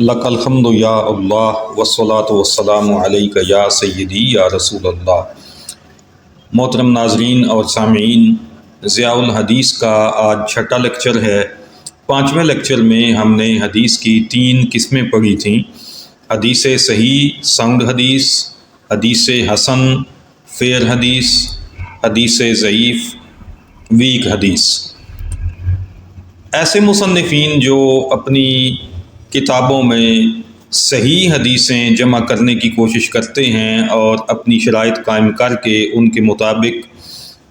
لک الحمد یا اللہ والصلاۃ والسلام علیک یا سیدی یا رسول اللہ۔ محترم ناظرین اور سامعین، ضیاء الحدیث کا آج چھٹا لیکچر ہے۔ 5ویں لیکچر میں ہم نے حدیث کی 3 قسمیں پڑھی تھیں: حدیث صحیح ساؤنڈ حدیث، حدیث حسن فیئر حدیث، حدیث ضعیف ویک حدیث۔ ایسے مصنفین جو اپنی کتابوں میں صحیح حدیثیں جمع کرنے کی کوشش کرتے ہیں اور اپنی شرائط قائم کر کے ان کے مطابق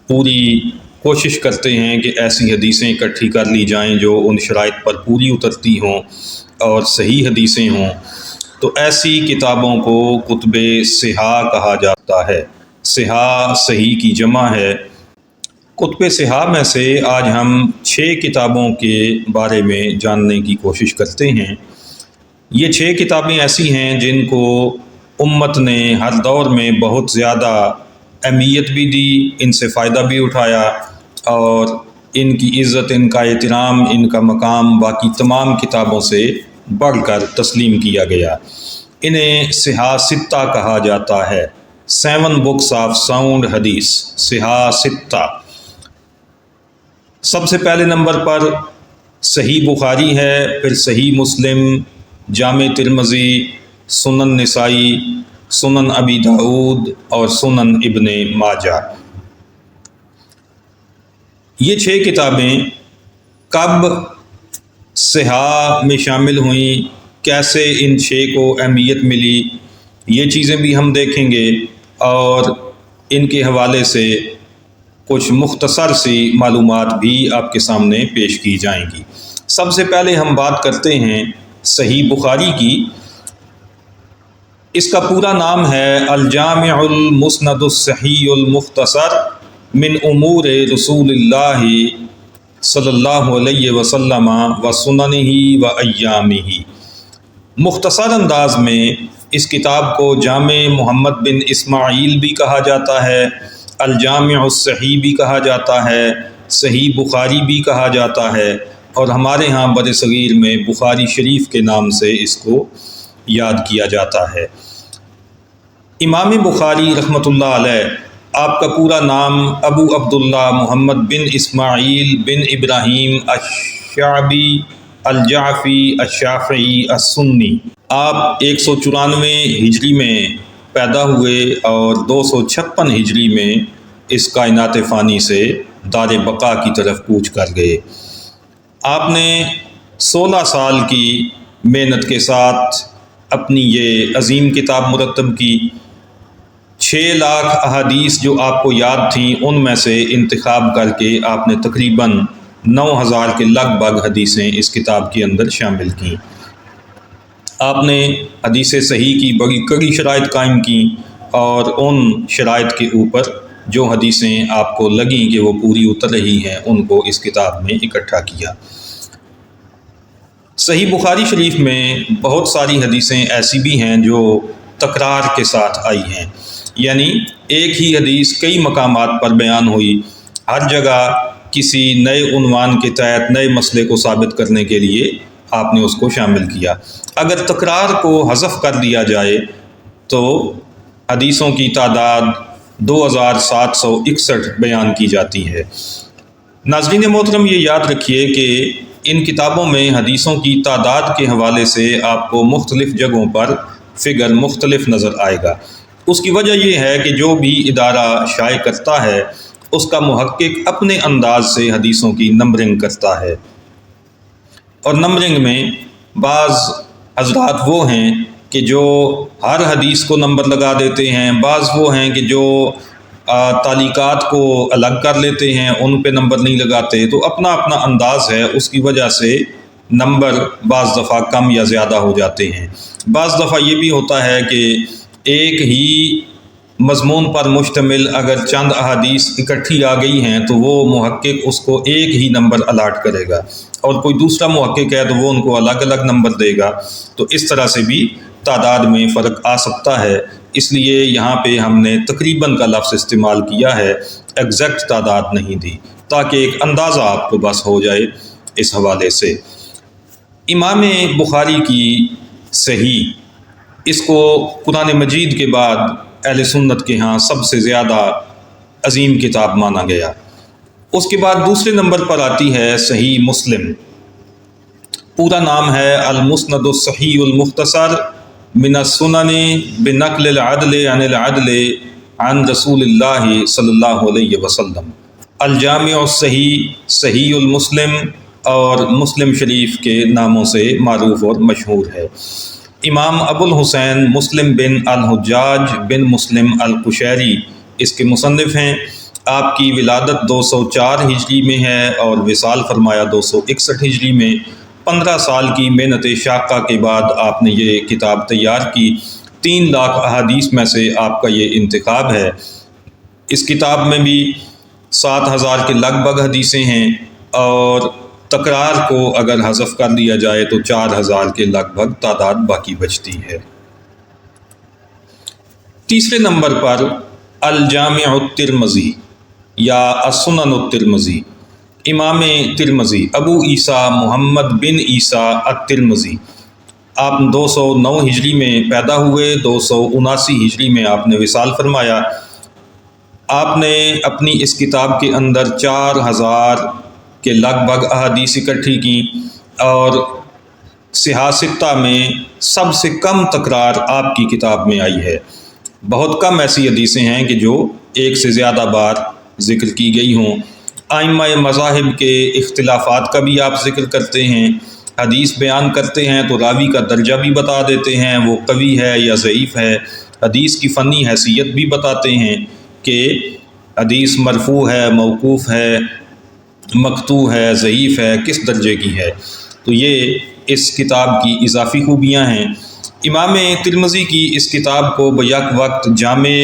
پوری کوشش کرتے ہیں کہ ایسی حدیثیں اکٹھی کر لی جائیں جو ان شرائط پر پوری اترتی ہوں اور صحیح حدیثیں ہوں، تو ایسی کتابوں کو کتب صحاح کہا جاتا ہے۔ صحاح صحیح کی جمع ہے۔ کتب صحاح میں سے آج ہم 6 کتابوں کے بارے میں جاننے کی کوشش کرتے ہیں۔ یہ 6 کتابیں ایسی ہیں جن کو امت نے ہر دور میں بہت زیادہ اہمیت بھی دی، ان سے فائدہ بھی اٹھایا اور ان کی عزت، ان کا احترام، ان کا مقام باقی تمام کتابوں سے بڑھ کر تسلیم کیا گیا۔ انہیں صحاح ستہ کہا جاتا ہے۔ 7 بکس آف ساؤنڈ حدیث، صحاح ستہ۔ سب سے پہلے نمبر پر صحیح بخاری ہے، پھر صحیح مسلم، جامع ترمذی، سنن نسائی، سنن ابی داؤد اور سنن ابن ماجہ۔ یہ 6 کتابیں کب صحاح میں شامل ہوئیں، کیسے ان 6 کو اہمیت ملی، یہ چیزیں بھی ہم دیکھیں گے اور ان کے حوالے سے کچھ مختصر سی معلومات بھی آپ کے سامنے پیش کی جائیں گی۔ سب سے پہلے ہم بات کرتے ہیں صحیح بخاری کی۔ اس کا پورا نام ہے الجامع المسند الصحیح المختصر من امور رسول اللہ صلی اللہ علیہ وسلم و سننہ و ایامہ۔ مختصر انداز میں اس کتاب کو جامع محمد بن اسماعیل بھی کہا جاتا ہے، الجامع الصحیح بھی کہا جاتا ہے، صحیح بخاری بھی کہا جاتا ہے، اور ہمارے ہاں بر صغیر میں بخاری شریف کے نام سے اس کو یاد کیا جاتا ہے۔ امام بخاری رحمۃ اللہ علیہ، آپ کا پورا نام ابو عبداللہ محمد بن اسماعیل بن ابراہیم الشعبی الجعفی الشافعی السنی۔ آپ 194 ہجری میں پیدا ہوئے اور 256 ہجری میں اس کائنات فانی سے دار بقا کی طرف کوچ کر گئے۔ آپ نے 16 سال کی محنت کے ساتھ اپنی یہ عظیم کتاب مرتب کی۔ 6 لاکھ احادیث جو آپ کو یاد تھیں ان میں سے انتخاب کر کے آپ نے تقریباً 9000 کے لگ بھگ حدیثیں اس کتاب کے اندر شامل کیں۔ آپ نے حدیث صحیح کی بڑی کڑی شرائط قائم کی اور ان شرائط کے اوپر جو حدیثیں آپ کو لگیں کہ وہ پوری اتر رہی ہیں ان کو اس کتاب میں اکٹھا کیا۔ صحیح بخاری شریف میں بہت ساری حدیثیں ایسی بھی ہیں جو تکرار کے ساتھ آئی ہیں، یعنی ایک ہی حدیث کئی مقامات پر بیان ہوئی، ہر جگہ کسی نئے عنوان کے تحت نئے مسئلے کو ثابت کرنے کے لیے آپ نے اس کو شامل کیا۔ اگر تکرار کو حذف کر دیا جائے تو حدیثوں کی تعداد 2761 بیان کی جاتی ہے۔ ناظرین محترم، یہ یاد رکھیے کہ ان کتابوں میں حدیثوں کی تعداد کے حوالے سے آپ کو مختلف جگہوں پر فگر مختلف نظر آئے گا۔ اس کی وجہ یہ ہے کہ جو بھی ادارہ شائع کرتا ہے اس کا محقق اپنے انداز سے حدیثوں کی نمبرنگ کرتا ہے، اور نمبرنگ میں بعض حضرات وہ ہیں کہ جو ہر حدیث کو نمبر لگا دیتے ہیں، بعض وہ ہیں کہ جو تعلیقات کو الگ کر لیتے ہیں، ان پہ نمبر نہیں لگاتے، تو اپنا اپنا انداز ہے، اس کی وجہ سے نمبر بعض دفعہ کم یا زیادہ ہو جاتے ہیں۔ بعض دفعہ یہ بھی ہوتا ہے کہ ایک ہی مضمون پر مشتمل اگر چند احادیث اکٹھی آ گئی ہیں تو وہ محقق اس کو ایک ہی نمبر الاٹ کرے گا، اور کوئی دوسرا محقق ہے تو وہ ان کو الگ الگ نمبر دے گا، تو اس طرح سے بھی تعداد میں فرق آ سکتا ہے۔ اس لیے یہاں پہ ہم نے تقریباً کا لفظ استعمال کیا ہے، ایگزیکٹ تعداد نہیں دی، تاکہ ایک اندازہ آپ کو بس ہو جائے اس حوالے سے۔ امام بخاری کی صحیح، اس کو قرآن مجید کے بعد اہل سنت کے ہاں سب سے زیادہ عظیم کتاب مانا گیا۔ اس کے بعد دوسرے نمبر پر آتی ہے صحیح مسلم۔ پورا نام ہے المسند الصحیح المختصر من السنن بنقل العدل عن العدل عن رسول اللہ صلی اللہ علیہ وسلم۔ الجامع الصحیح، صحیح المسلم اور مسلم شریف کے ناموں سے معروف اور مشہور ہے۔ امام ابو الحسین مسلم بن الحجاج بن مسلم القشیری اس کے مصنف ہیں۔ آپ کی ولادت 204 ہجری میں ہے اور وصال فرمایا 261 ہجری میں۔ 15 سال کی محنت شاقہ کے بعد آپ نے یہ کتاب تیار کی۔ 3 لاکھ احادیث میں سے آپ کا یہ انتخاب ہے۔ اس کتاب میں بھی 7000 کے لگ بھگ حدیثیں ہیں اور تکرار کو اگر حذف کر دیا جائے تو 4000 کے لگ بھگ تعداد باقی بچتی ہے۔ تیسرے نمبر پر الجامع الترمذی یا السنن الترمذی۔ امام ترمذی ابو عیسیٰ محمد بن عیسیٰ الترمذی، آپ 209 ہجری میں پیدا ہوئے، 279 ہجری میں آپ نے وصال فرمایا۔ آپ نے اپنی اس کتاب کے اندر 4000 کے لگ بھگ احادیث اکٹھی کی اور صحاح ستہ میں سب سے کم تکرار آپ کی کتاب میں آئی ہے۔ بہت کم ایسی حدیثیں ہیں کہ جو ایک سے زیادہ بار ذکر کی گئی ہوں۔ ائمہ مذاہب کے اختلافات کا بھی آپ ذکر کرتے ہیں، حدیث بیان کرتے ہیں تو راوی کا درجہ بھی بتا دیتے ہیں، وہ قوی ہے یا ضعیف ہے، حدیث کی فنی حیثیت بھی بتاتے ہیں کہ حدیث مرفوع ہے، موقوف ہے، مقطوع ہے، ضعیف ہے، کس درجے کی ہے۔ تو یہ اس کتاب کی اضافی خوبیاں ہیں۔ امام ترمذی کی اس کتاب کو بیک وقت جامع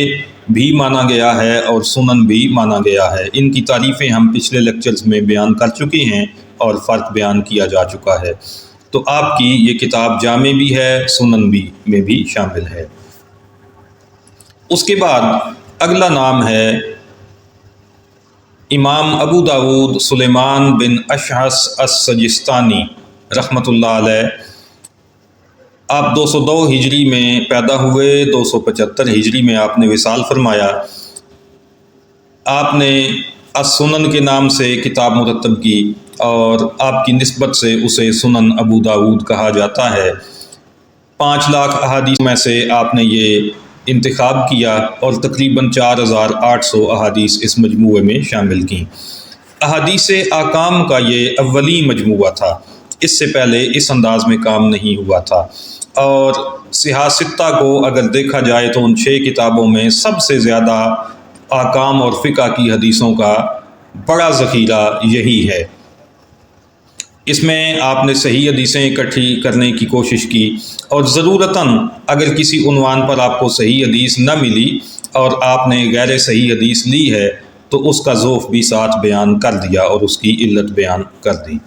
بھی مانا گیا ہے اور سنن بھی مانا گیا ہے۔ ان کی تعریفیں ہم پچھلے لیکچرز میں بیان کر چکے ہیں اور فرق بیان کیا جا چکا ہے۔ تو آپ کی یہ کتاب جامع بھی ہے، سنن بھی میں بھی شامل ہے۔ اس کے بعد اگلا نام ہے امام ابو داود سلیمان بن اشعث السجستانی رحمۃ اللہ علیہ۔ آپ 202 ہجری میں پیدا ہوئے، 275 ہجری میں آپ نے وصال فرمایا۔ آپ نے السنن کے نام سے کتاب مرتب کی اور آپ کی نسبت سے اسے سنن ابو داود کہا جاتا ہے۔ 5 لاکھ احادیث میں سے آپ نے یہ انتخاب کیا اور تقریباً 4800 احادیث اس مجموعے میں شامل کیں۔ احادیث احکام کا یہ اولی مجموعہ تھا، اس سے پہلے اس انداز میں کام نہیں ہوا تھا، اور صحاح ستہ کو اگر دیکھا جائے تو ان 6 کتابوں میں سب سے زیادہ احکام اور فقہ کی حدیثوں کا بڑا ذخیرہ یہی ہے۔ اس میں آپ نے صحیح حدیثیں اکٹھی کرنے کی کوشش کی اور ضرورتاً اگر کسی عنوان پر آپ کو صحیح حدیث نہ ملی اور آپ نے غیر صحیح حدیث لی ہے تو اس کا ذوف بھی ساتھ بیان کر دیا اور اس کی علت بیان کر دی۔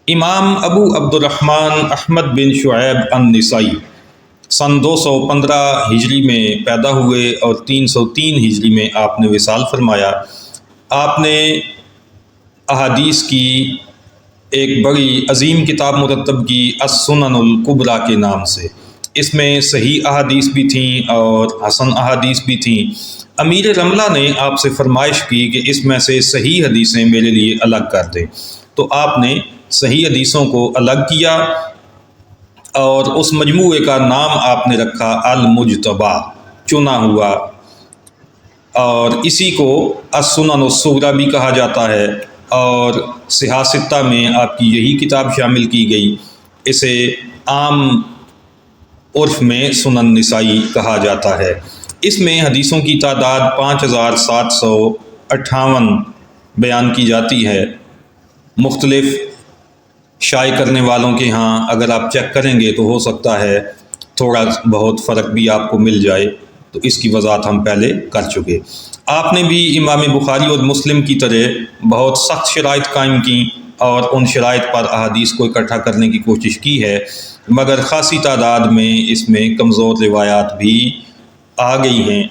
امام ابو عبد الرحمن احمد بن شعیب النسائی سن 215 ہجری میں پیدا ہوئے اور 303 ہجری میں آپ نے وصال فرمایا۔ آپ نے احادیث کی ایک بڑی عظیم کتاب مرتب کی السنن الکبریٰ کے نام سے۔ اس میں صحیح احادیث بھی تھیں اور حسن احادیث بھی تھیں۔ امیر رملہ نے آپ سے فرمائش کی کہ اس میں سے صحیح حدیثیں میرے لیے الگ کر دیں، تو آپ نے صحیح حدیثوں کو الگ کیا اور اس مجموعے کا نام آپ نے رکھا المجتبیٰ، چنا ہوا، اور اسی کو السنن الصغریٰ بھی کہا جاتا ہے، اور صحاح ستہ میں آپ کی یہی کتاب شامل کی گئی۔ اسے عام عرف میں سنن نسائی کہا جاتا ہے۔ اس میں حدیثوں کی تعداد 5758 بیان کی جاتی ہے۔ مختلف شائع کرنے والوں کے ہاں اگر آپ چیک کریں گے تو ہو سکتا ہے تھوڑا بہت فرق بھی آپ کو مل جائے، تو اس کی وضاحت ہم پہلے کر چکے۔ آپ نے بھی امام بخاری اور مسلم کی طرح بہت سخت شرائط قائم کی اور ان شرائط پر احادیث کو اکٹھا کرنے کی کوشش کی ہے، مگر خاصی تعداد میں اس میں کمزور روایات بھی آ گئی ہیں۔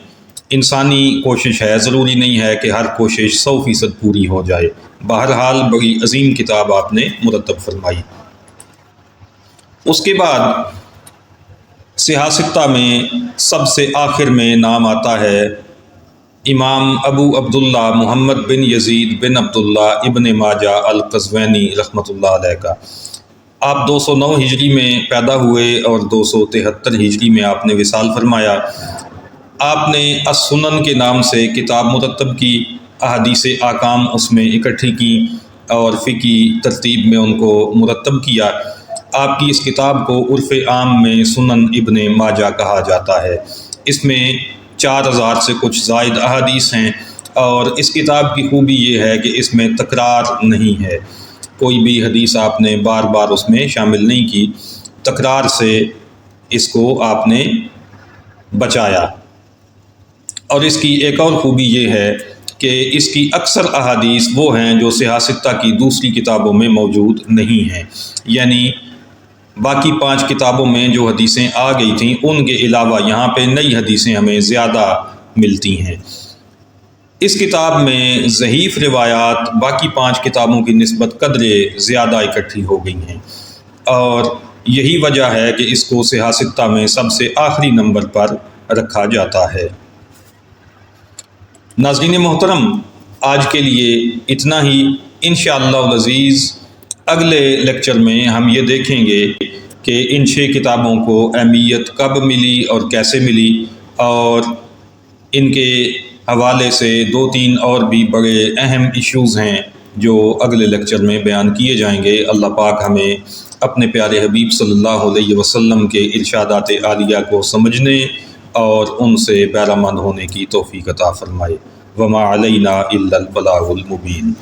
انسانی کوشش ہے، ضروری نہیں ہے کہ ہر کوشش 100% پوری ہو جائے۔ بہرحال بڑی عظیم کتاب آپ نے مرتب فرمائی۔ اس کے بعد سیاستہ میں سب سے آخر میں نام آتا ہے امام ابو عبداللہ محمد بن یزید بن عبداللہ ابن ماجہ القزوینی رحمۃ اللہ علیہ کا۔ آپ 209 ہجری میں پیدا ہوئے اور 273 ہجری میں آپ نے وصال فرمایا۔ آپ نے السنن کے نام سے کتاب مرتب کی، احادیث احکام اس میں اکٹھی کی اور فقہی ترتیب میں ان کو مرتب کیا۔ آپ کی اس کتاب کو عرف عام میں سنن ابن ماجہ کہا جاتا ہے۔ اس میں 4000 سے کچھ زائد احادیث ہیں، اور اس کتاب کی خوبی یہ ہے کہ اس میں تکرار نہیں ہے، کوئی بھی حدیث آپ نے بار بار اس میں شامل نہیں کی، تکرار سے اس کو آپ نے بچایا۔ اور اس کی ایک اور خوبی یہ ہے کہ اس کی اکثر احادیث وہ ہیں جو سیاستہ کی دوسری کتابوں میں موجود نہیں ہیں، یعنی باقی 5 کتابوں میں جو حدیثیں آ گئی تھیں ان کے علاوہ یہاں پہ نئی حدیثیں ہمیں زیادہ ملتی ہیں۔ اس کتاب میں ضعیف روایات باقی 5 کتابوں کی نسبت قدرے زیادہ اکٹھی ہو گئی ہیں، اور یہی وجہ ہے کہ اس کو سیاستہ میں سب سے آخری نمبر پر رکھا جاتا ہے۔ ناظرین محترم، آج کے لیے اتنا ہی۔ انشاءاللہ العزیز اگلے لیکچر میں ہم یہ دیکھیں گے کہ ان 6 کتابوں کو اہمیت کب ملی اور کیسے ملی، اور ان کے حوالے سے 2-3 اور بھی بڑے اہم ایشوز ہیں جو اگلے لیکچر میں بیان کیے جائیں گے۔ اللہ پاک ہمیں اپنے پیارے حبیب صلی اللہ علیہ وسلم کے ارشادات عالیہ کو سمجھنے اور ان سے بہرہ مند ہونے کی توفیق عطا فرمائے۔ وما علینا الا البلاغ المبین۔